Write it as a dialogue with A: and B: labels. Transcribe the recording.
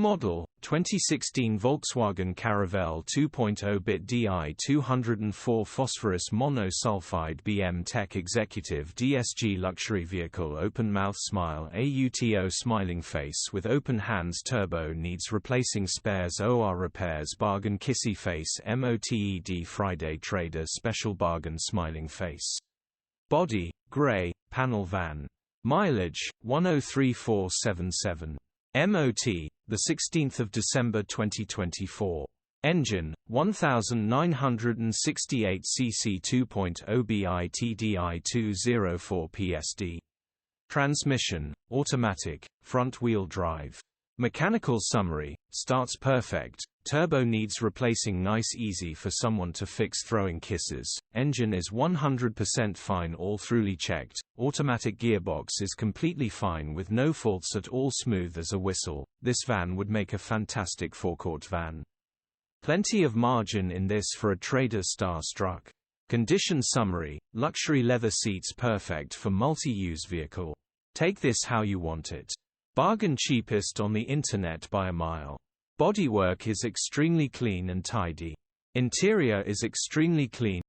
A: Model, 2016 Volkswagen Caravelle 2.0 BiTDI 204 Phosphorus Monosulfide BM Tech Executive DSG Luxury Vehicle Open Mouth Smile AUTO Smiling Face with Open Hands Turbo Needs Replacing Spares OR Repairs Bargain Kissy Face MOTED Friday Trader Special Bargain Smiling Face. Body, Grey, Panel Van. Mileage, 103477. MOT, the 16th of December 2024. Engine, 1968 cc 2.0 BiTDI 204 PSD. Transmission, automatic, front-wheel drive. Mechanical summary, starts perfect, turbo needs replacing nice easy for someone to fix throwing kisses, engine is 100% fine all throughly checked, automatic gearbox is completely fine with no faults at all smooth as a whistle, this van would make a fantastic forecourt van. Plenty of margin in this for a trader starstruck. Condition summary, luxury leather seats perfect for multi-use vehicle. Take this how you want it. Bargain cheapest on the internet by a mile. Bodywork is extremely clean and tidy. Interior is extremely clean,